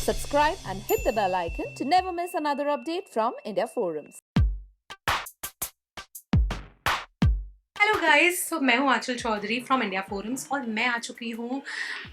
subscribe and hit the bell icon to never miss another update from India Forums. Hello guys, तो मैं हूँ आंचल Chaudhary from India forums और मैं आ चुकी हूँ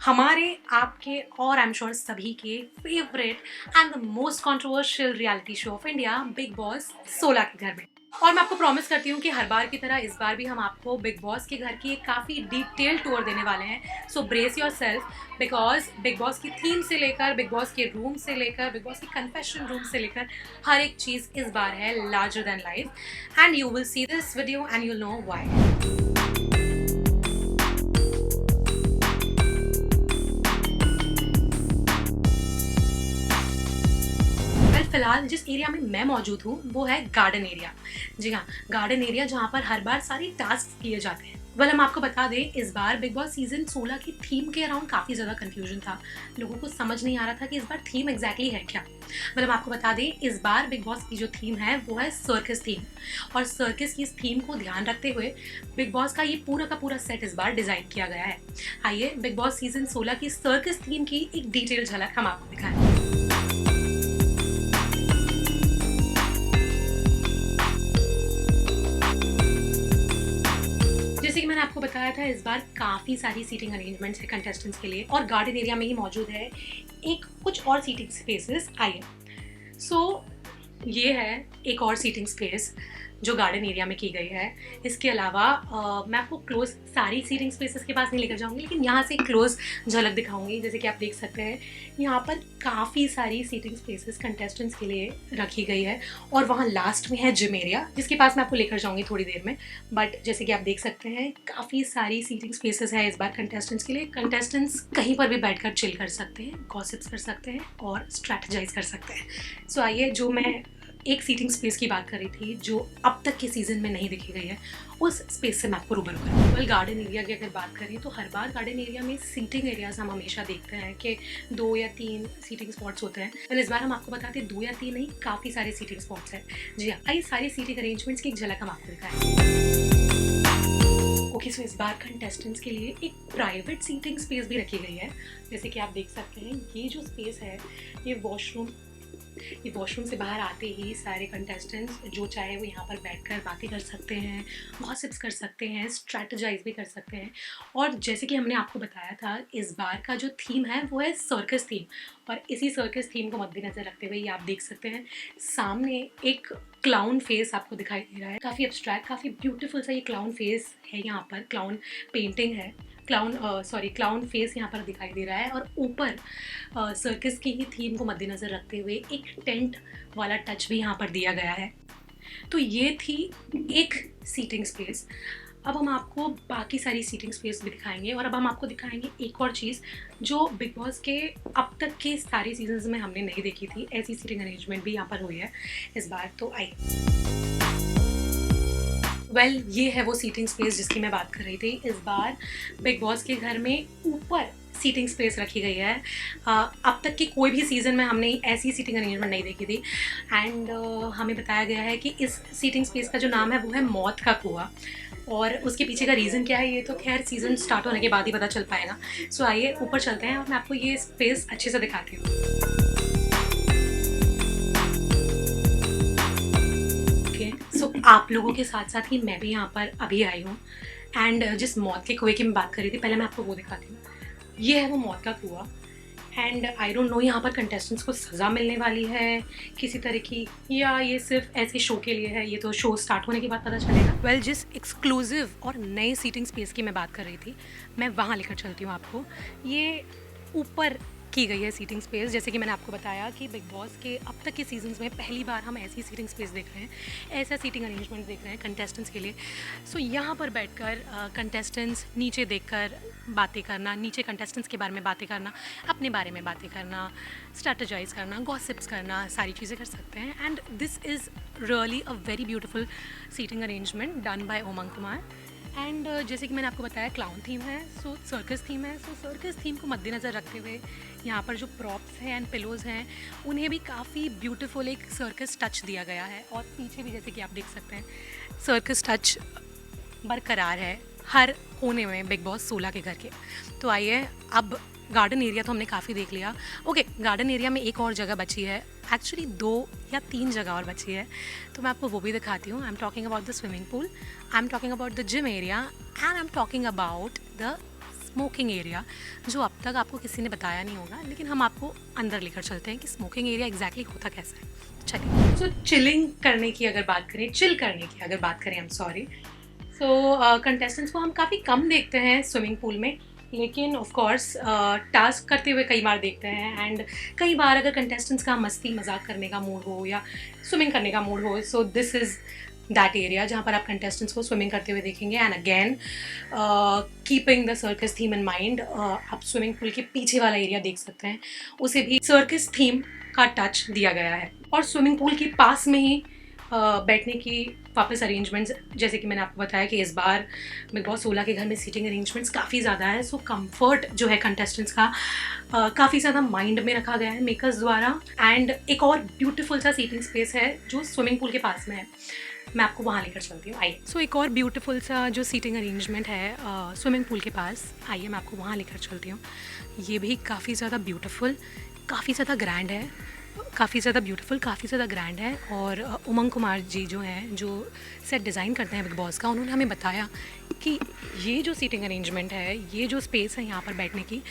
हमारे आपके और आई एम श्योर सभी के favourite and the most controversial reality show off India big boss 16 के घर में। और मैं आपको प्रॉमिस करती हूँ कि हर बार की तरह इस बार भी हम आपको बिग बॉस के घर की एक काफ़ी डिटेल टूर देने वाले हैं। So brace yourself, because Bigg Boss की थीम से लेकर, बिग बॉस के रूम से लेकर, बिग बॉस की कन्फेशन रूम से लेकर हर एक चीज़ इस बार है larger than life and you will see this video and you know why. फिलहाल जिस एरिया में मैं मौजूद हूँ वो है गार्डन एरिया। जी हाँ, गार्डन एरिया जहाँ पर हर बार सारे टास्क किए जाते हैं। हम आपको बता दें, इस बार बिग बॉस सीजन 16 की थीम के अराउंड काफ़ी ज़्यादा कंफ्यूजन था। लोगों को समझ नहीं आ रहा था कि इस बार थीम एग्जैक्टली है क्या। हम आपको बता दें, इस बार बिग बॉस की जो थीम है वो है सर्कस थीम, और सर्कस की इस थीम को ध्यान रखते हुए बिग बॉस का ये पूरा का पूरा सेट इस बार डिज़ाइन किया गया है। आइए बिग बॉस सीजन 16 की सर्कस थीम की एक डिटेल झलक हम आपको दिखाएं। जैसे कि मैंने आपको बताया था, इस बार काफ़ी सारी सीटिंग अरेंजमेंट्स है कंटेस्टेंट्स के लिए, और गार्डन एरिया में ही मौजूद है एक कुछ और सीटिंग स्पेसेस। आइए, सो ये है एक और सीटिंग स्पेस जो गार्डन एरिया में की गई है। इसके अलावा मैं आपको क्लोज सारी सीटिंग स्पेसेस के पास नहीं लेकर जाऊंगी, लेकिन यहाँ से क्लोज झलक दिखाऊंगी। जैसे कि आप देख सकते हैं, यहाँ पर काफ़ी सारी सीटिंग स्पेसेस कंटेस्टेंट्स के लिए रखी गई है, और वहाँ लास्ट में है जिम एरिया, जिसके पास मैं आपको लेकर जाऊंगी थोड़ी देर में। बट जैसे कि आप देख सकते हैं, काफ़ी सारी सीटिंग स्पेसेस है इस बार कंटेस्टेंट्स के लिए। कंटेस्टेंट्स कहीं पर भी बैठकर चिल कर सकते हैं, गॉसिप्स कर सकते हैं और स्ट्रैटेजाइज कर सकते हैं। सो आइए, जो मैं एक सीटिंग स्पेस की बात कर रही थी जो अब तक के सीजन में नहीं दिखी गई है, उस स्पेस से मैं आपको रूबरू करूँ। वेल, गार्डन एरिया की अगर बात करें तो हर बार गार्डन एरिया में सीटिंग एरियाज हम हमेशा देखते हैं कि 2 या 3 सीटिंग स्पॉट्स होते हैं। वेल, इस बार हम आपको बताते हैं 2 या 3 नहीं, काफ़ी सारे सीटिंग स्पॉट्स हैं। जी हाँ, आइए सारी सीटिंग अरेंजमेंट्स की एक झलक हम आपको दिखाएं। ओके, सो इस बार कंटेस्टेंट्स के लिए एक प्राइवेट सीटिंग स्पेस भी रखी गई है। जैसे कि आप देख सकते हैं, ये जो स्पेस है ये वॉशरूम से बाहर आते ही सारे कंटेस्टेंट्स जो चाहे वो यहाँ पर बैठकर बातें कर सकते हैं, गॉसिप्स कर सकते हैं, स्ट्रैटेजाइज भी कर सकते हैं। और जैसे कि हमने आपको बताया था, इस बार का जो थीम है वो है सर्कस थीम, और इसी सर्कस थीम को मद्देनजर रखते हुए ये आप देख सकते हैं, सामने एक क्लाउन फेस आपको दिखाई दे रहा है। काफ़ी एब्स्ट्रैक्ट, काफ़ी ब्यूटीफुल सा ये क्लाउन फेस है। यहाँ पर क्लाउन पेंटिंग है, क्लाउन फेस यहाँ पर दिखाई दे रहा है, और ऊपर सर्कस की ही थीम को मद्देनज़र रखते हुए एक टेंट वाला टच भी यहाँ पर दिया गया है। तो ये थी एक सीटिंग स्पेस। अब हम आपको बाकी सारी सीटिंग स्पेस भी दिखाएंगे, और अब हम आपको दिखाएंगे एक और चीज़ जो बिग बॉस के अब तक के सारे सीजन्स में हमने नहीं देखी थी। ऐसी सीटिंग अरेंजमेंट भी यहाँ पर हुई है इस बार। तो आइए, वेल, ये है वो सीटिंग स्पेस जिसकी मैं बात कर रही थी। इस बार बिग बॉस के घर में ऊपर सीटिंग स्पेस रखी गई है। अब तक के कोई भी सीज़न में हमने ऐसी सीटिंग अरेंजमेंट नहीं देखी थी, एंड हमें बताया गया है कि इस सीटिंग स्पेस का जो नाम है वो है मौत का कुआं, और उसके पीछे का रीज़न क्या है ये तो खैर सीज़न स्टार्ट होने के बाद ही पता चल पाएगा। सो आइए ऊपर चलते हैं और मैं आपको ये स्पेस अच्छे से दिखाती हूँ। सो आप लोगों के साथ साथ ही मैं भी यहाँ पर अभी आई हूँ, एंड जिस मौत के कुएं की मैं बात कर रही थी, पहले मैं आपको वो दिखाती हूँ। ये है वो मौत का कुआं, एंड आई डोंट नो यहाँ पर कंटेस्टेंट्स को सज़ा मिलने वाली है किसी तरह की, या ये सिर्फ ऐसे शो के लिए है, ये तो शो स्टार्ट होने के बाद पता चलेगा। वेल, जिस एक्सक्लूसिव और नए सीटिंग स्पेस की मैं बात कर रही थी, मैं वहाँ लेकर चलती हूँ आपको। ये ऊपर की गई है सीटिंग स्पेस। जैसे कि मैंने आपको बताया कि बिग बॉस के अब तक के सीजन्स में पहली बार हम ऐसी सीटिंग स्पेस देख रहे हैं, ऐसा सीटिंग अरेंजमेंट देख रहे हैं कंटेस्टेंट्स के लिए। सो यहाँ पर बैठकर कंटेस्टेंट्स नीचे देखकर बातें करना, नीचे कंटेस्टेंट्स के बारे में बातें करना, अपने बारे में बातें करना, स्ट्रैटेजाइज करना, गॉसिप्स करना, सारी चीज़ें कर सकते हैं। And this is really a very beautiful seating arrangement done by Umang Kumar. And जैसे कि मैंने आपको बताया, क्लाउन थीम है, सो सर्कस थीम है। सो सर्कस थीम को मद्देनज़र रखते हुए यहाँ पर जो प्रॉप्स हैं एंड पिलोज़ हैं, उन्हें भी काफ़ी ब्यूटीफुल एक सर्कस टच दिया गया है, और पीछे भी जैसे कि आप देख सकते हैं सर्कस टच बरकरार है हर कोने में बिग बॉस 16 के घर के। तो आइए अब गार्डन एरिया तो हमने काफ़ी देख लिया। ओके, गार्डन एरिया में एक और जगह बची है, एक्चुअली 2 या 3 जगह और बची है, तो मैं आपको वो भी दिखाती हूँ। I am talking about the swimming pool, I am talking about the gym area and I am talking about the smoking area, जो अब तक आपको किसी ने बताया नहीं होगा, लेकिन हम आपको अंदर लेकर चलते हैं कि स्मोकिंग एरिया एग्जैक्टली होता कैसा है। चलिए, सो चिलिंग करने की अगर बात करें, चिल करने की अगर बात करें, I am sorry, so contestants को हम काफ़ी कम देखते हैं स्विमिंग पूल में, लेकिन ऑफ कोर्स टास्क करते हुए कई बार देखते हैं। एंड कई बार अगर कंटेस्टेंट्स का मस्ती मजाक करने का मूड हो या स्विमिंग करने का मूड हो, सो दिस इज़ दैट एरिया जहाँ पर आप कंटेस्टेंट्स को स्विमिंग करते हुए देखेंगे। And again keeping the circus theme in mind, आप स्विमिंग पूल के पीछे वाला एरिया देख सकते हैं, उसे भी सर्कस थीम का टच दिया गया है। और स्विमिंग पूल के पास में ही बैठने की वापस अरेंजमेंट्स, जैसे कि मैंने आपको बताया कि इस बार बिग बॉस 16 के घर में सीटिंग अरेंजमेंट्स काफ़ी ज़्यादा है, सो कंफर्ट जो है कंटेस्टेंट्स का काफ़ी ज़्यादा माइंड में रखा गया है मेकर्स द्वारा। एंड एक और ब्यूटीफुल सा सीटिंग स्पेस है जो स्विमिंग पूल के पास में है, मैं आपको वहाँ लेकर चलती हूँ, आइए। सो एक और ब्यूटीफुल सा जो सीटिंग अरेंजमेंट है स्विमिंग पूल के पास, आइए मैं आपको वहाँ लेकर चलती हूँ। ये भी काफ़ी ज़्यादा ब्यूटीफुल, काफ़ी ज़्यादा ग्रैंड है, काफ़ी ज़्यादा ब्यूटीफुल, काफ़ी ज़्यादा ग्रैंड है। और उमंग कुमार जी जो हैं, जो सेट डिज़ाइन करते हैं बिग बॉस का, उन्होंने हमें बताया कि ये जो सीटिंग अरेंजमेंट है, ये जो स्पेस है यहाँ पर बैठने की,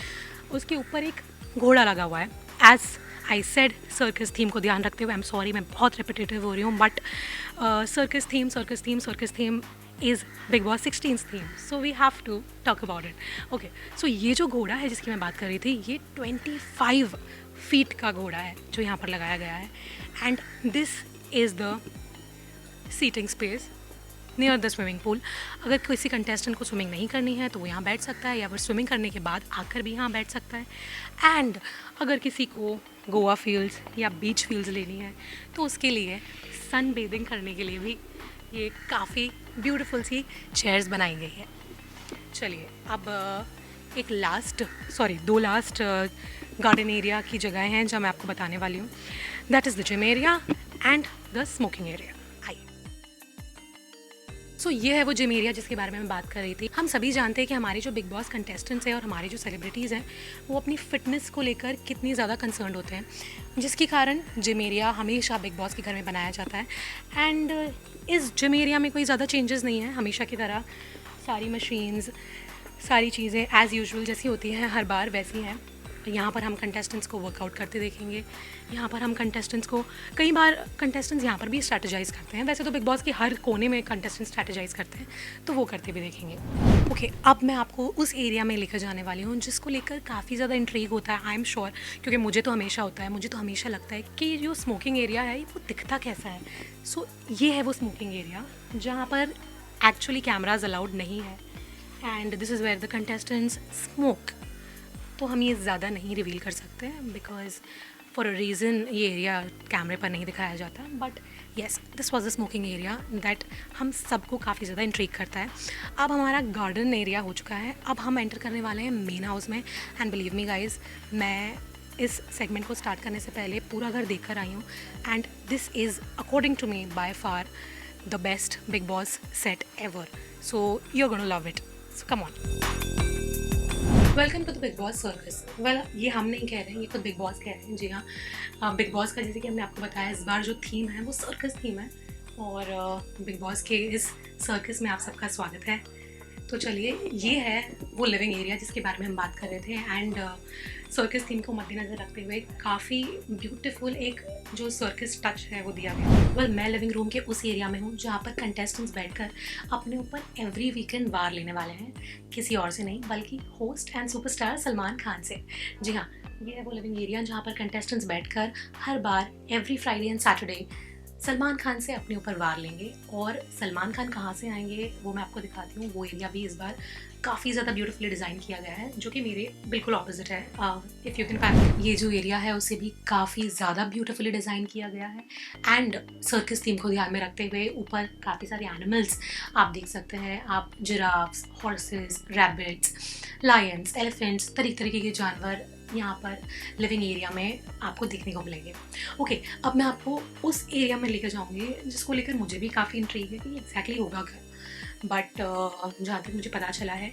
उसके ऊपर एक घोड़ा लगा हुआ है। As I said, circus theme को ध्यान रखते हुए, आई एम सॉरी मैं बहुत रिपीटेटिव हो रही हूँ, but circus theme is Bigg boss 16 theme, so we have to talk about it. Okay, so ये जो घोड़ा है जिसकी मैं बात कर रही थी, ये 25 फीट का घोड़ा है जो यहाँ पर लगाया गया है। And this is the seating space near the swimming pool. अगर किसी कंटेस्टेंट को स्विमिंग नहीं करनी है तो वो यहाँ बैठ सकता है, या फिर स्विमिंग करने के बाद आकर भी यहाँ बैठ सकता है। एंड अगर किसी को गोवा फील्ड्स या बीच फील्ड्स लेनी है तो उसके लिए सन बेदिंग करने के लिए भी ये काफ़ी ब्यूटीफुल सी चेयर्स बनाई गई है। चलिए, अब दो लास्ट गार्डन एरिया की जगह हैं जहाँ मैं आपको बताने वाली हूँ। That is the gym area and the smoking area. So ये है वो जिम एरिया जिसके बारे में मैं बात कर रही थी। हम सभी जानते हैं कि हमारे जो बिग बॉस कंटेस्टेंट्स हैं और हमारे जो सेलिब्रिटीज़ हैं, वो अपनी फ़िटनेस को लेकर कितनी ज़्यादा कंसर्न्ड होते हैं, जिसके कारण जिम एरिया हमेशा बिग बॉस के घर में बनाया जाता है। एंड इस जिम एरिया में कोई ज़्यादा चेंजेस नहीं है, हमेशा की तरह सारी मशीन्स, सारी चीज़ें एज़ यूजुअल जैसी होती हैं हर बार वैसी हैं। यहाँ पर हम कंटेस्टेंट्स को वर्कआउट करते देखेंगे, यहाँ पर हम कंटेस्टेंट्स को कई बार कंटेस्टेंट्स यहाँ पर भी स्ट्रैटेजाइज़ करते हैं। वैसे तो बिग बॉस के हर कोने में कंटेस्टेंट्स स्ट्रैटेजाइज़ करते हैं, तो वो करते भी देखेंगे। ओके, अब मैं आपको उस एरिया में लेकर जाने वाली हूँ जिसको लेकर काफ़ी ज़्यादा इंट्रीग होता है, आई एम श्योर, क्योंकि मुझे तो हमेशा होता है। मुझे तो हमेशा लगता है कि जो स्मोकिंग एरिया है वो दिखता कैसा है। सो ये है वो स्मोकिंग एरिया जहाँ पर एक्चुअली कैमराज अलाउड नहीं है, and this is where the contestants smoke. तो हम ये ज़्यादा नहीं रिवील कर सकते हैं बिकॉज फॉर अ रीज़न ये एरिया कैमरे पर नहीं दिखाया जाता। But yes, this was the smoking area that हम सबको काफ़ी ज़्यादा इंट्रीग करता है। अब हमारा गार्डन एरिया हो चुका है, अब हम एंटर करने वाले हैं मेन हाउस में। एंड बिलीव मी गाइज, मैं इस सेगमेंट को स्टार्ट करने से पहले पूरा घर देख कर आई हूँ, and this is according to me by far the best Bigg Boss set ever. So you are gonna love it, so come on. Welcome to the Bigg Boss circus. Well, ये हम नहीं कह रहे हैं, ये खुद बिग बॉस कह रहे हैं। जी हाँ, बिग बॉस का जैसे कि हमने आपको बताया, इस बार जो थीम है वो सर्कस थीम है, और बिग बॉस के इस सर्कस में आप सबका स्वागत है। तो चलिए, ये है वो लिविंग एरिया जिसके बारे में हम बात कर रहे थे। एंड सर्कस थीम को मद्देनज़र रखते हुए काफ़ी ब्यूटीफुल एक जो सर्कस टच है वो दिया गया। वेल, मैं लिविंग रूम के उस एरिया में हूँ जहाँ पर कंटेस्टेंट्स बैठकर अपने ऊपर एवरी वीकेंड वार लेने वाले हैं, किसी और से नहीं बल्कि host and superstar Salman Khan से। जी हाँ, ये है वो लिविंग एरिया जहाँ पर कंटेस्टेंट्स बैठकर हर बार every Friday and Saturday Salman Khan से अपने ऊपर वार लेंगे। और सलमान खान कहाँ से आएंगे वो मैं आपको दिखाती हूँ। वो एरिया भी इस बार काफ़ी ज़्यादा ब्यूटीफुली डिज़ाइन किया गया है, जो कि मेरे बिल्कुल ऑपोजिट है। इफ़ यू कैन फाइंड, ये जो एरिया है उसे भी काफ़ी ज़्यादा ब्यूटीफुली डिज़ाइन किया गया है। एंड सर्कस थीम को ध्यान में रखते हुए ऊपर काफ़ी सारे एनिमल्स आप देख सकते हैं। आप giraffes, horses, rabbits, Lions, elephants, तरीके के जानवर यहाँ पर लिविंग एरिया में आपको देखने को मिलेंगे। ओके, अब मैं आपको उस एरिया में लेकर जाऊँगी जिसको लेकर मुझे भी काफ़ी इंट्रीग है कि एग्जैक्टली होगा क्या। बट जहाँ तक मुझे पता चला है,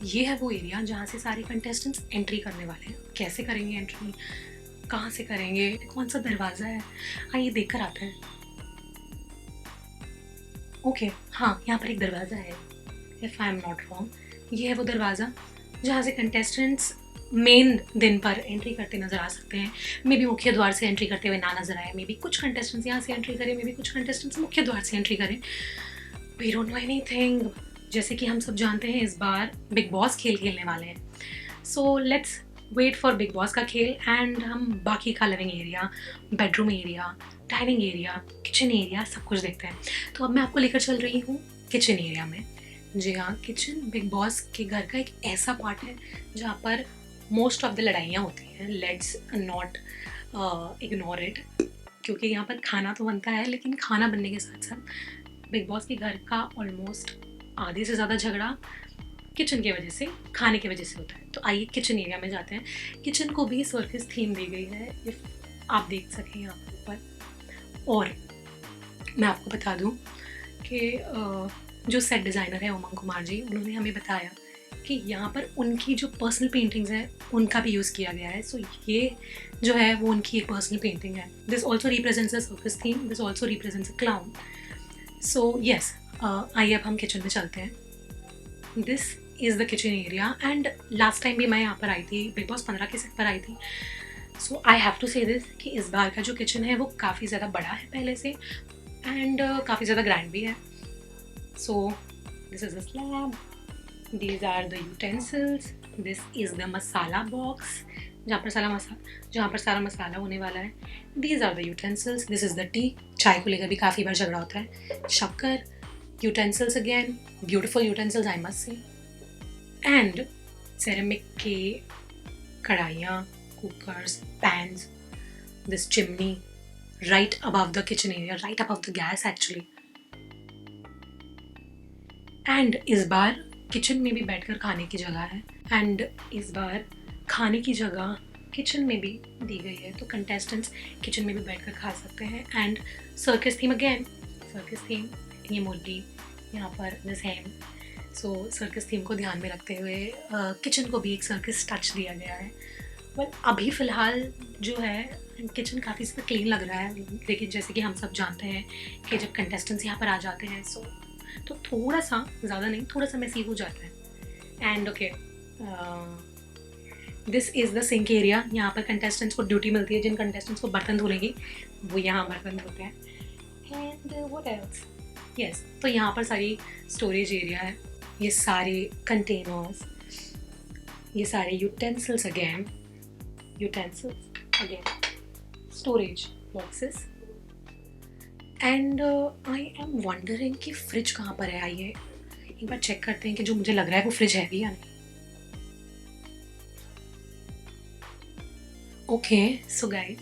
ये है वो एरिया जहाँ से सारे कंटेस्टेंट्स एंट्री करने वाले हैं। कैसे करेंगे एंट्री, कहाँ से करेंगे, कौन सा दरवाज़ा है, आइए देख कर आते हैं। ओके हाँ, यहाँ पर एक दरवाज़ा है, if I am not wrong. ये है वो दरवाज़ा जहाँ से कंटेस्टेंट्स मेन दिन पर एंट्री करते नज़र आ सकते हैं। मे बी मुख्य द्वार से एंट्री करते हुए ना नज़र आए, मे बी कुछ कंटेस्टेंट्स यहाँ से एंट्री करें, मे बी कुछ कंटेस्टेंट्स मुख्य द्वार से एंट्री करें। We don't know anything. जैसे कि हम सब जानते हैं इस बार बिग बॉस खेल खेलने वाले हैं, so let's wait for big Boss का खेल एंड हम बाकी का living area, bedroom area, dining area, kitchen area सब कुछ देखते हैं। तो अब मैं आपको लेकर चल रही हूँ किचन एरिया में। जी हाँ, किचन बिग बॉस के घर का एक ऐसा पार्ट है जहाँ पर मोस्ट ऑफ द लड़ाइयाँ होती हैं। लेट्स नॉट इग्नोर इट, क्योंकि यहाँ पर खाना तो बनता है, लेकिन खाना बनने के साथ साथ बिग बॉस के घर का ऑलमोस्ट आधे से ज़्यादा झगड़ा किचन की वजह से, खाने की वजह से होता है। तो आइए किचन एरिया में जाते हैं। किचन को भी सर्कस थीम दी गई है, इफ आप देख सकें यहाँ पर ऊपर। और मैं आपको बता दूँ कि जो सेट डिज़ाइनर है उमंग कुमार जी, उन्होंने हमें बताया कि यहाँ पर उनकी जो पर्सनल पेंटिंग्स हैं उनका भी यूज़ किया गया है। सो ये जो है वो उनकी एक पर्सनल पेंटिंग है। This also represents a circus theme, this also represents a clown. So yes, आइए अब हम किचन में चलते हैं। This is the kitchen area and last time भी मैं यहाँ पर आई थी, बिग बॉस 15 के सेट पर आई थी। सो आई हैव टू से दिस कि इस बार का जो किचन है वो काफ़ी ज़्यादा बड़ा है पहले से एंड काफ़ी ज़्यादा ग्रैंड भी है। So this is the slab, these are the utensils, this is the masala box जहाँ पर सारा मसाला होने वाला है। These are the utensils, this is the tea, चाय को लेकर भी काफ़ी बार झगड़ा होता है। शक्कर, utensils again, beautiful utensils I must say, and ceramic के कढ़ाइयाँ, cookers, pans, this chimney right above the kitchen area, right above the gas actually. And इस बार किचन में भी बैठकर खाने की जगह है एंड इस बार खाने की जगह किचन में भी दी गई है, तो कंटेस्टेंट्स किचन में भी बैठकर खा सकते हैं। And circus theme again, circus theme, ये मुर्गी यहाँ पर the same. So circus theme को ध्यान में रखते हुए किचन को भी एक सर्कस टच दिया गया है। बट अभी फ़िलहाल जो है किचन काफ़ी ज़्यादा क्लीन लग रहा है, लेकिन जैसे कि हम सब जानते हैं कि जब कंटेस्टेंट्स यहाँ पर आ जाते हैं तो थोड़ा सा, ज़्यादा नहीं, थोड़ा सा मैसी हो जाता है। And okay, this is the sink area. यहाँ पर कंटेस्टेंट्स को ड्यूटी मिलती है, जिन कंटेस्टेंट्स को बर्तन धोनेंगे वो यहाँ बर्तन धोते हैं। एंड व्हाट एल्स, यस, तो यहाँ पर सारी स्टोरेज एरिया है, ये सारे कंटेनर्स, ये सारे utensils again, storage boxes. And I am wondering कि फ्रिज कहाँ पर है। आइए एक बार चेक करते हैं कि जो मुझे लग रहा है वो फ्रिज है भी या नहीं। ओके सो गाइस,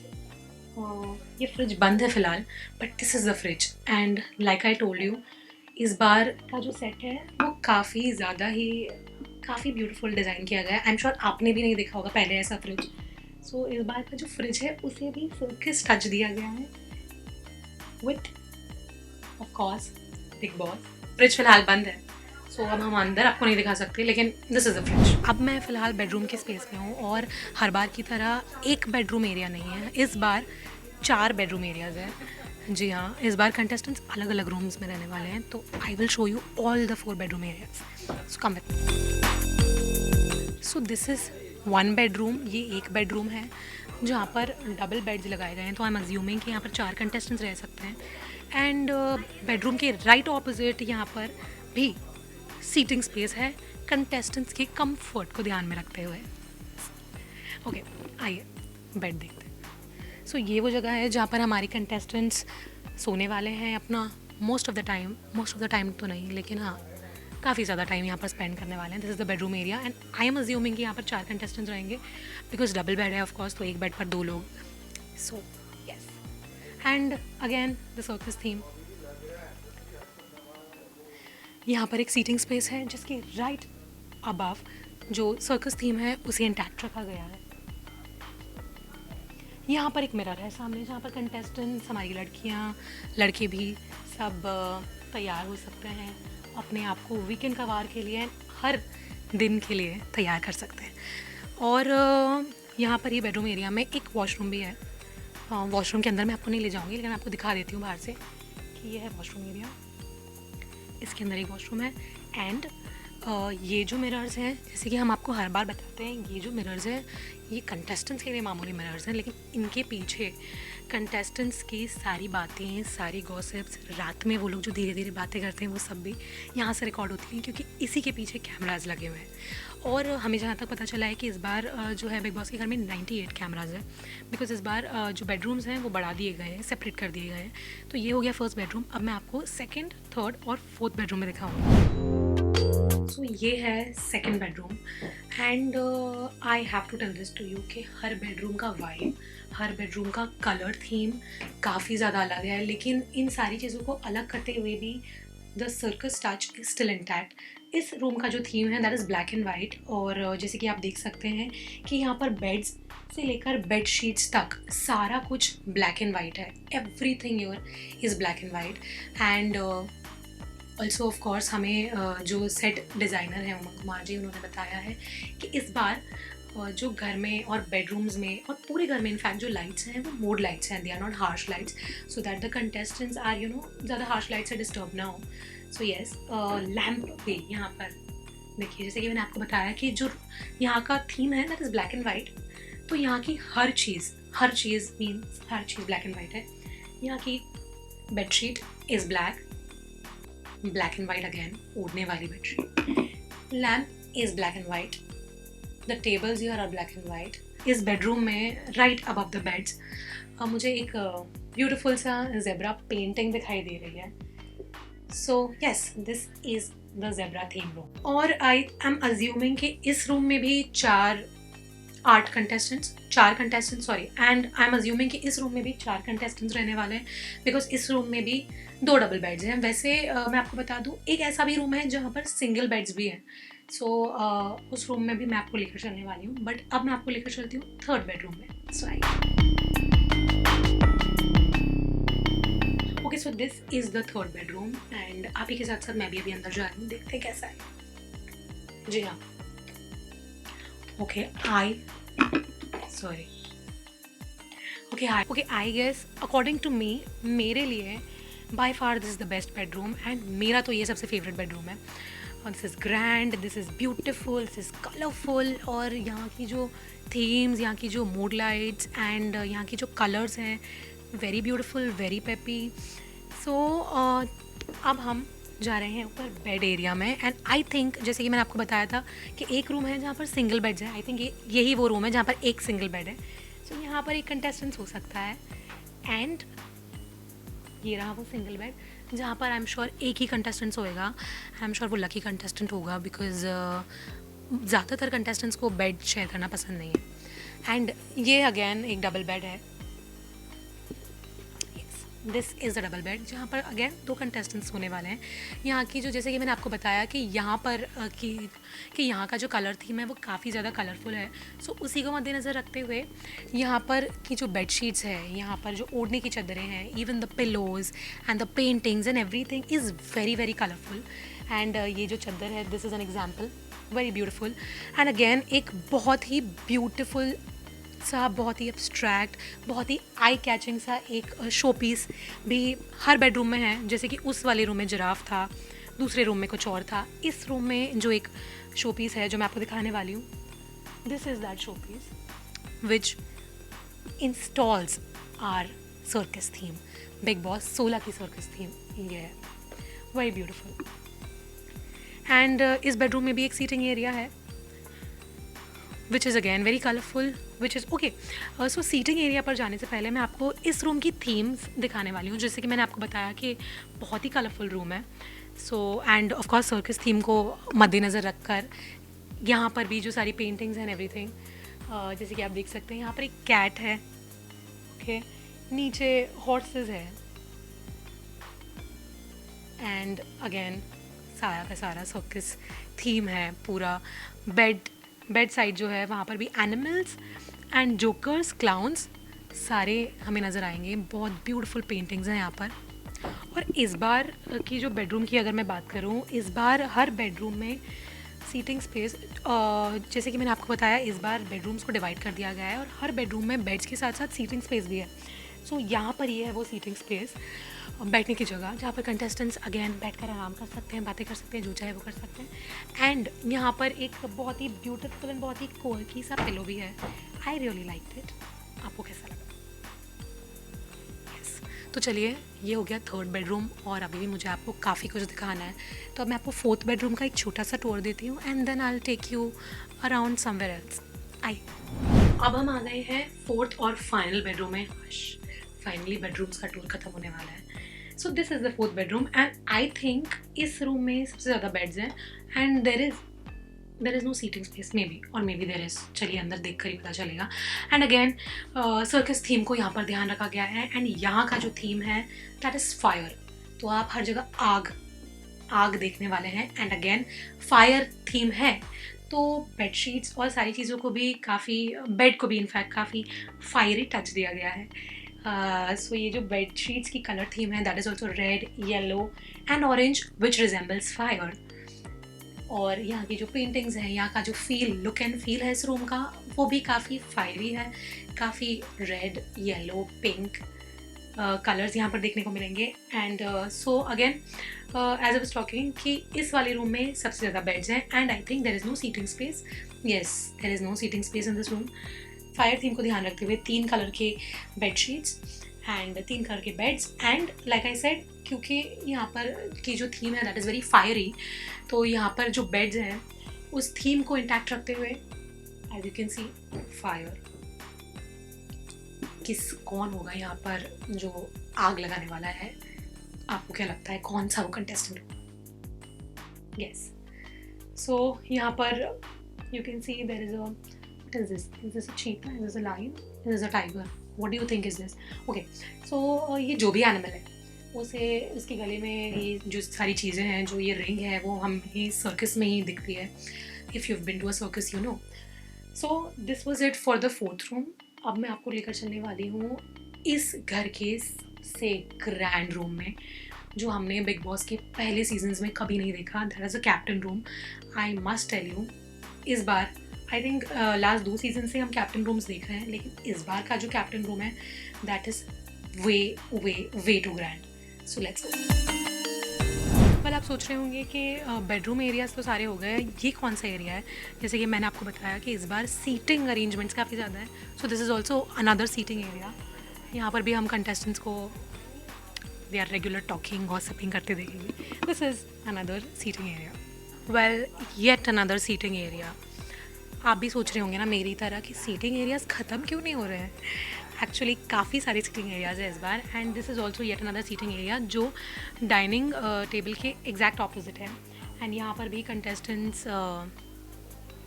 ये फ्रिज बंद है फ़िलहाल, but this is the fridge and like I told you, इस बार का जो सेट है वो काफ़ी ज़्यादा ही काफ़ी ब्यूटीफुल डिज़ाइन किया गया है। आई एम श्योर आपने भी नहीं देखा होगा पहले ऐसा फ्रिज। सो इस बार का जो फ्रिज है उसे भी सर्कस टच दिया गया है width of course big boss. Fridge फिलहाल बंद है, सो अब हम अंदर आपको नहीं दिखा सकते, लेकिन दिस इज़ द फ्रिज। अब मैं फ़िलहाल बेडरूम के स्पेस में हूँ और हर बार की तरह एक बेडरूम एरिया नहीं है, इस बार 4 बेडरूम एरियाज़ हैं। जी हाँ, इस बार कंटेस्टेंट्स अलग अलग रूम्स में रहने वाले हैं, तो I will show you all the 4 bedroom areas. So come with. So this is 1 bedroom, ये एक बेडरूम है जहाँ पर डबल बेड्स लगाए गए हैं, तो आई एम अज्यूमिंग कि यहाँ पर 4 कंटेस्टेंट्स रह सकते हैं। एंड बेडरूम के राइट ऑपोजिट यहाँ पर भी सीटिंग स्पेस है कंटेस्टेंट्स के कंफर्ट को ध्यान में रखते हुए। ओके आइए बेड देखते हैं। सो ये वो जगह है जहाँ पर हमारे कंटेस्टेंट्स सोने वाले हैं अपना मोस्ट ऑफ द टाइम तो नहीं, लेकिन हाँ काफ़ी ज़्यादा टाइम यहाँ पर स्पेंड करने वाले हैं। This is the bedroom area and I am assuming कि यहाँ पर 4 कंटेस्टेंट्स रहेंगे बिकॉज डबल बेड है ऑफ कोर्स, तो एक बेड पर 2 लोग। So yes, and again the circus theme. यहाँ पर एक सीटिंग स्पेस है जिसके राइट अबव जो सर्कस थीम है उसे इंटैक्ट रखा गया है। यहाँ पर एक मिरर है सामने जहाँ पर कंटेस्टेंट्स, हमारी लड़कियाँ, लड़के भी सब तैयार हो सकते हैं अपने आप को वीकेंड का वार के लिए। हर दिन के लिए तैयार कर सकते हैं। और यहाँ पर ये बेडरूम एरिया में एक वॉशरूम भी है। वॉशरूम के अंदर मैं आपको नहीं ले जाऊँगी, लेकिन आपको दिखा देती हूँ बाहर से कि ये है वॉशरूम एरिया। इसके अंदर एक वॉशरूम है। एंड ये जो मिरर्स हैं, जैसे कि हम आपको हर बार बताते हैं, ये जो मिरर्स हैं ये कंटेस्टेंट्स के लिए मामूली मिरर्स हैं, लेकिन इनके पीछे कंटेस्टेंट्स की सारी बातें, सारी गॉसिप्स, रात में वो लोग जो धीरे धीरे बातें करते हैं वो सब भी यहाँ से रिकॉर्ड होती हैं, क्योंकि इसी के पीछे कैमराज लगे हुए हैं। और हमें जहाँ तक पता चला है कि इस बार जो है बिग बॉस के घर में 98 कैमराज हैं, बिकॉज इस बार जो बेडरूम्स हैं वो बढ़ा दिए गए हैं, सेपरेट कर दिए गए हैं। तो ये हो गया फर्स्ट बेडरूम। अब मैं आपको सेकेंड, थर्ड और फोर्थ बेडरूम में दिखाऊँगी। सो ये है second bedroom. And I have to tell this to you कि हर बेडरूम का वाइब, हर बेडरूम का कलर थीम काफ़ी ज़्यादा अलग है, लेकिन इन सारी चीज़ों को अलग करते हुए भी the circus touch is still intact. इस रूम का जो थीम है that is black and white. और जैसे कि आप देख सकते हैं कि यहाँ पर बेड्स से लेकर बेड शीट्स तक सारा कुछ ब्लैक एंड वाइट है। Everything your is black and white. And also of course हमें जो सेट डिज़ाइनर हैं उमंग कुमार जी, उन्होंने बताया है कि इस बार जो घर में और बेडरूम्स में और पूरे घर में इनफैक्ट जो लाइट्स हैं वो मोड लाइट्स हैं, they are not harsh lights, so that the contestants are ज़्यादा हार्श लाइट से डिस्टर्ब ना हो। सो येस, लैम्प भी यहाँ पर देखिए, जैसे कि मैंने आपको बताया कि जो यहाँ का थीम है that is black and white. तो यहाँ की हर चीज़ मीन्स हर चीज़ ब्लैक एंड वाइट है। यहाँ की bedsheet is black and white again, ओढ़ने वाली bedsheet. Lamp is black and white. The tables here are black and white. इस बेडरूम में राइट अबव द बेड्स मुझे एक ब्यूटीफुल सा जेब्रा पेंटिंग दिखाई दे रही है। So yes, this is the zebra theme room. और आई एम अज्यूमिंग कि इस रूम में भी चार contestants sorry, and I am assuming कि इस रूम में भी 4 कंटेस्टेंट्स रहने वाले हैं, बिकॉज इस रूम में भी 2 डबल बेड्स हैं। वैसे मैं आपको बता दूं, एक ऐसा भी रूम है जहाँ पर सिंगल बेड्स भी हैं। सो उस रूम में भी मैं आपको लेकर चलने वाली हूँ, बट अब मैं आपको लेकर चलती हूँ थर्ड बेडरूम में। So I okay, so this is the third bedroom. And आप ही के साथ साथ मैं भी अभी अंदर जा रही हूँ, देखते हैं कैसा है। जी हाँ, I guess according to me, मेरे लिए by far this is the best bedroom, and मेरा तो ये सबसे favorite bedroom है। This is grand, this is beautiful, this is colorful, और यहाँ की जो themes, यहाँ की जो mood lights and यहाँ की जो colors हैं very beautiful, very peppy. So अब हम जा रहे हैं ऊपर बेड एरिया में। एंड आई थिंक, जैसे कि मैंने आपको बताया था कि एक रूम है जहाँ पर सिंगल बेड्स है, आई थिंक यही वो रूम है जहाँ पर एक सिंगल बेड है। सो यहाँ पर एक कंटेस्टेंट हो सकता है। एंड ये रहा वो सिंगल बेड जहाँ पर आई एम श्योर एक ही कंटेस्टेंट होएगा। आई एम श्योर वो लकी कंटेस्टेंट होगा, बिकॉज ज़्यादातर कंटेस्टेंट्स को बेड शेयर करना पसंद नहीं है। एंड ये अगेन एक डबल बेड है। This is the double bed जहाँ पर अगेन 2 कंटेस्टेंट्स होने वाले हैं। यहाँ की जो, जैसे कि मैंने आपको बताया कि यहाँ पर कि यहाँ का जो कलर थीम है वो काफ़ी ज़्यादा कलरफुल है। सो उसी को मद्देनज़र रखते हुए यहाँ पर की जो बेडशीट्स है, यहाँ पर जो ओढ़ने की चादरें हैं, even the pillows and the paintings and everything is very very colourful. And ये जो चादर है, this is an example, very beautiful. And again एक बहुत ही ब्यूटिफुल सा, बहुत ही एब्स्ट्रैक्ट, बहुत ही आई कैचिंग सा एक शो पीस भी हर बेडरूम में है। जैसे कि उस वाले रूम में जिराफ था, दूसरे रूम में कुछ और था। इस रूम में जो एक शो पीस है जो मैं आपको दिखाने वाली हूँ, this is that show piece which installs our circus theme. Bigg boss 16 की सर्कस थीम ये है, वेरी ब्यूटिफुल। एंड इस बेडरूम में भी एक सीटिंग एरिया है which is again very colourful, which is okay. So seating area पर जाने से पहले मैं आपको इस रूम की थीम्स दिखाने वाली हूँ। जैसे कि मैंने आपको बताया कि बहुत ही कलरफुल रूम है। So and of course circus theme को मद्देनज़र रखकर यहाँ पर भी जो सारी पेंटिंग्स एंड एवरीथिंग, जैसे कि आप देख सकते हैं यहाँ पर एक कैट है, ओके, नीचे हॉर्सेस है। एंड अगेन सारा का सारा सर्कस थीम है पूरा। बेड साइड जो है वहाँ पर भी एनिमल्स एंड जोकर्स, क्लाउन्स सारे हमें नज़र आएंगे। बहुत ब्यूटीफुल पेंटिंग्स हैं यहाँ पर। और इस बार की जो बेडरूम की अगर मैं बात करूँ, इस बार हर बेडरूम में सीटिंग स्पेस, जैसे कि मैंने आपको बताया, इस बार बेडरूम्स को डिवाइड कर दिया गया है और हर बेडरूम में बेड्स के साथ साथ सीटिंग स्पेस भी है. सो यहाँ पर ये है वो सीटिंग स्पेस, बैठने की जगह जहाँ पर कंटेस्टेंट्स अगेन बैठकर आराम कर सकते हैं, बातें कर सकते हैं, जो चाहे वो कर सकते हैं. एंड यहाँ पर एक बहुत ही ब्यूटीफुल एंड बहुत ही कोर्की सा पिलो भी है. I really like it. आपको कैसा लगा? तो चलिए, ये हो गया थर्ड बेडरूम और अभी भी मुझे आपको काफ़ी कुछ दिखाना है. तो अब मैं आपको फोर्थ बेडरूम का एक छोटा सा टूर देती हूँ and then I will take you around somewhere else. I अब हम आ गए हैं फोर्थ और फाइनल बेडरूम में. फाइनली बेडरूम्स का टूर खत्म होने वाला है. So this is the fourth bedroom and I think इस रूम में सबसे ज़्यादा बेड्स हैं and there is no seating space, maybe, और मे बी देर इज़. चलिए अंदर देख कर ही पता चलेगा. एंड अगेन सर्कस थीम को यहाँ पर ध्यान रखा गया है एंड यहाँ का जो थीम है दैट इज़ फायर. तो आप हर जगह आग देखने वाले हैं एंड अगेन फायर थीम है. तो बेडशीट्स और सारी चीज़ों को भी काफ़ी, बेड को भी इनफैक्ट काफ़ी फायरी टच दिया गया है. सो ये जो बेडशीट्स की कलर थीम है that is also red, yellow and orange which resembles fire. और यहाँ की जो पेंटिंग्स हैं, यहाँ का जो लुक एंड फील है इस रूम का, वो भी काफ़ी फायरी है. काफ़ी रेड, येलो, पिंक कलर्स यहाँ पर देखने को मिलेंगे. And so again as I was talking कि इस वाले रूम में सबसे ज़्यादा बेड्स हैं and I think there is no seating space. Yes, there is no seating space in this room. Fire theme को ध्यान रखते हुए 3 कलर के बेडशीट्स एंड 3 कलर के beds and like I said, क्योंकि यहाँ पर की जो थीम है दैट इज़ वेरी फायरी, तो यहाँ पर जो बेड्स हैं उस थीम को इंटैक्ट रखते हुए as you can see fire. कौन होगा यहाँ पर जो आग लगाने वाला है? आपको क्या लगता है कौन सा वो कंटेस्टेंट होगा? यस, सो यहाँ पर you can see there is a, what is this? Is this a cheetah? Is this a lion? Is this a tiger? What do you think is this? Okay, so ये जो भी animal है उसे, उसके गले में ये जो सारी चीज़ें हैं, जो ये रिंग है, वो हमें सर्कस में ही दिखती है. If you have been to a circus you know. So this was it for the fourth room. अब मैं आपको लेकर चलने वाली हूँ इस घर के से ग्रैंड रूम में, जो हमने बिग बॉस के पहले सीजन्स में कभी नहीं देखा. That is a captain room. I must tell you, इस बार आई थिंक लास्ट 2 सीजन से हम कैप्टन रूम्स देख रहे हैं, लेकिन इस बार का जो कैप्टन रूम है that is way too grand. So let's go. Well, आप सोच रहे होंगे कि बेडरूम एरियाज़ तो सारे हो गए, ये कौन सा एरिया है? जैसे कि मैंने आपको बताया कि इस बार सीटिंग अरेंजमेंट्स काफ़ी ज़्यादा है. So this is also another seating area. यहाँ पर भी हम कंटेस्टेंट्स को दे आर रेगुलर टॉकिंग और सपिंग करते देखेंगे. This is another seating area. Well, yet another seating area. आप भी सोच रहे होंगे ना मेरी तरह कि सीटिंग एरियाज़ ख़त्म क्यों नहीं हो रहे हैं? एक्चुअली काफ़ी सारे सीटिंग एरियाज़ है इस बार and this is also yet another seating area जो डाइनिंग टेबल के एग्जैक्ट ऑपोजिट है. एंड यहाँ पर भी कंटेस्टेंट्स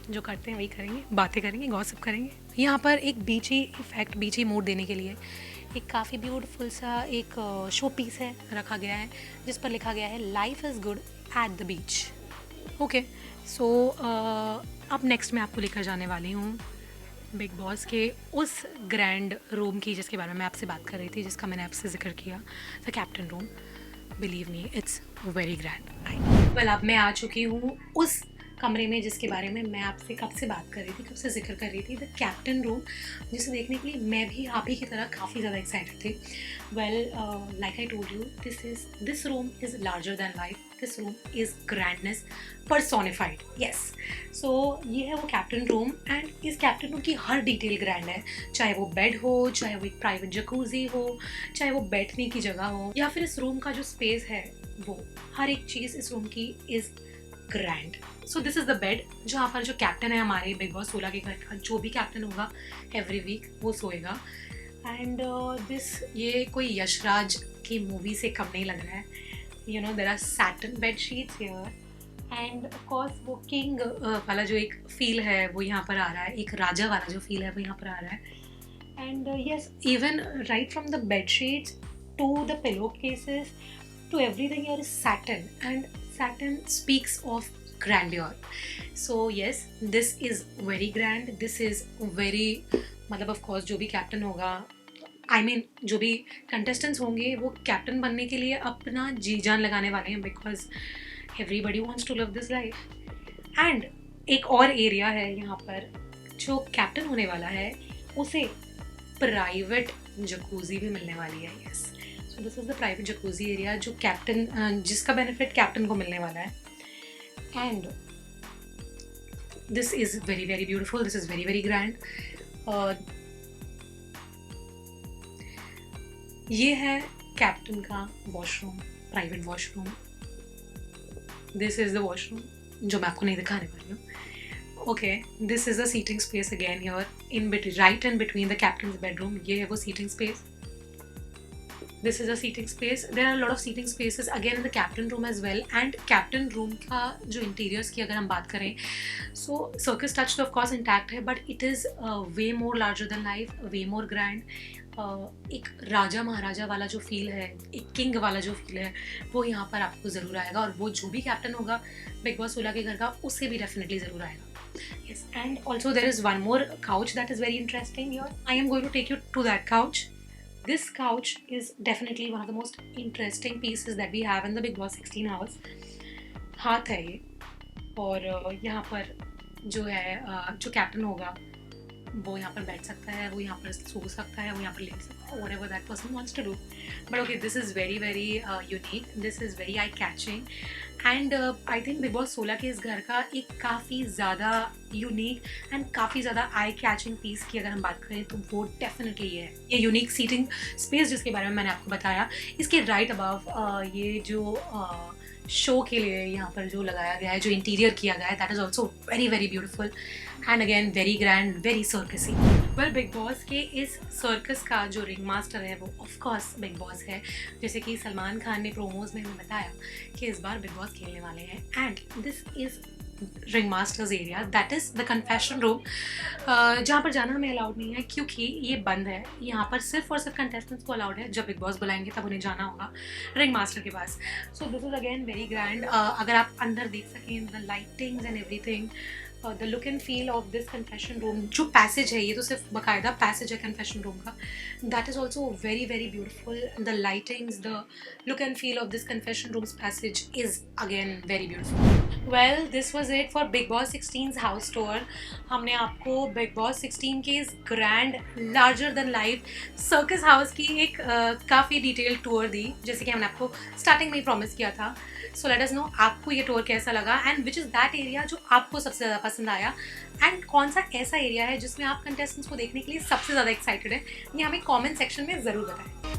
जो करते हैं वही करेंगे, बातें करेंगे, गॉसिप करेंगे. यहाँ पर एक बीची इफेक्ट, बीची मूड देने के लिए एक काफ़ी ब्यूटीफुल सा एक शो पीस है रखा गया है जिस पर लिखा गया है life is good at the beach. Okay, so अब नेक्स्ट मैं आपको लेकर जाने वाली हूँ बिग बॉस के उस ग्रैंड रूम की जिसके बारे में मैं आपसे बात कर रही थी, जिसका मैंने आपसे जिक्र किया, the captain room. Believe me, it's very grand. Well, अब मैं आ चुकी हूँ उस कमरे में जिसके बारे में मैं आपसे कब से बात कर रही थी, कब से जिक्र कर रही थी, द कैप्टन रूम, जिसे देखने के लिए मैं भी आप ही की तरह काफ़ी ज़्यादा एक्साइटेड थी. Well, like I told you, this room is larger than life. This room is grandness personified. Yes, so ये है वो कैप्टन रूम एंड इस कैप्टन रूम की हर डिटेल ग्रैंड है. चाहे वो बेड हो, चाहे वो एक प्राइवेट जकूजी हो, चाहे वो बैठने की जगह हो, या फिर इस रूम का जो स्पेस है, वो हर एक चीज़ इस रूम की is grand. So this is the bed जहाँ पर जो कैप्टन है हमारे बिग बॉस 16 के घर का, जो भी कैप्टन होगा एवरी वीक वो सोएगा. एंड ये कोई यशराज की मूवी से कम नहीं लग रहा है. You know, there are satin bed sheets here and of course वो किंग वाला जो एक फील है वो यहाँ पर आ रहा है, एक राजा वाला जो फील है वो यहाँ पर आ रहा है. And yes, even right from the bed sheets to the pillow cases to everything here is satin and satin speaks of grandeur. So yes, this is very grand. This is very, मतलब of course जो भी captain होगा, I mean जो भी contestants होंगे वो captain बनने के लिए अपना जी जान लगाने वाले हैं, because everybody wants to live this life. And एक और एरिया है यहाँ पर, जो कैप्टन होने वाला है उसे प्राइवेट जकूजी भी मिलने वाली है. Yes, so this is the private jacuzzi area जो कैप्टन, जिसका बेनिफिट कैप्टन को मिलने वाला है. And this is very very beautiful, this is very very grand. ये है कैप्टन का washroom, private washroom. This is the washroom जो मैं आपको नहीं दिखाने वाली हूँ. Okay, this is the seating space again here in right in between the captain's bedroom. ये है वो seating space. This is a seating space. There are lot of seating spaces again in the captain room as well. And captain room का जो interiors की अगर हम बात करें, सो सर्कस टच तो ऑफकोर्स इंटैक्ट है, but it is way more larger than life, way more grand. एक राजा महाराजा वाला जो फील है, एक किंग वाला जो फील है, वो यहाँ पर आपको ज़रूर आएगा. और वो जो भी कैप्टन होगा बिग बॉस 16 के घर का, उससे भी डेफिनेटली ज़रूर आएगा. Yes, and also there is one more couch that is very interesting here. I am going to take you to that couch. This couch is definitely one of the most interesting pieces that we have in the Big Boss 16 house. हाथ है ये, और यहाँ पर जो है जो captain होगा वो यहाँ पर बैठ सकता है, वो यहाँ पर सो सकता है, वो यहाँ पर लेट सकता है, whatever that person wants to do. But okay, this is very very unique. This is very eye catching. And I think big boss 16 के इस घर का एक काफ़ी ज़्यादा यूनिक एंड काफ़ी ज़्यादा आई कैचिंग पीस की अगर हम बात करें तो वो डेफिनेटली ये है. ये यूनिक सीटिंग स्पेस जिसके बारे में मैंने आपको बताया, इसके राइट अबव ये जो शो के लिए यहाँ पर जो लगाया गया है, जो इंटीरियर किया गया है, that is also very very beautiful and again very grand, very circusy. Well, Bigg Boss के इस सर्कस का जो रिंग मास्टर है वो ऑफकोर्स बिग बॉस है. जैसे कि सलमान खान ने प्रोमोज में हमें बताया कि इस बार बिग बॉस खेलने वाले हैं. And this is ring masters area, that is the confession room, जहाँ पर जाना हमें अलाउड नहीं है क्योंकि ये बंद है. यहाँ पर सिर्फ और सिर्फ कंटेस्टेंट्स को अलाउड है. जब बिग बॉस बुलाएंगे तब उन्हें जाना होगा रिंग मास्टर के पास. So this is again very grand. अगर आप अंदर देख सकें, the lightings and everything, the look and feel of this confession room, जो पैसेज है, ये तो सिर्फ बाकायदा पैसेज है कन्फेशन रूम का, that is also very very beautiful. The lightings, the look and feel of this confession rooms passage is again very beautiful. Well, this was it for big boss 16 house tour. हमने आपको big boss 16 के इस grand larger than life circus house की एक काफ़ी detailed tour दी, जैसे कि हमने आपको स्टार्टिंग में ही प्रॉमिस किया था. सो लेट अस नो आपको ये टूर कैसा लगा and which is that area जो आपको सबसे ज़्यादा पसंद आया, एंड कौन सा ऐसा एरिया है जिसमें आप कंटेस्टेंट्स को देखने के लिए सबसे ज़्यादा एक्साइटेड है. ये हमें कॉमेंट सेक्शन में ज़रूर बताएं.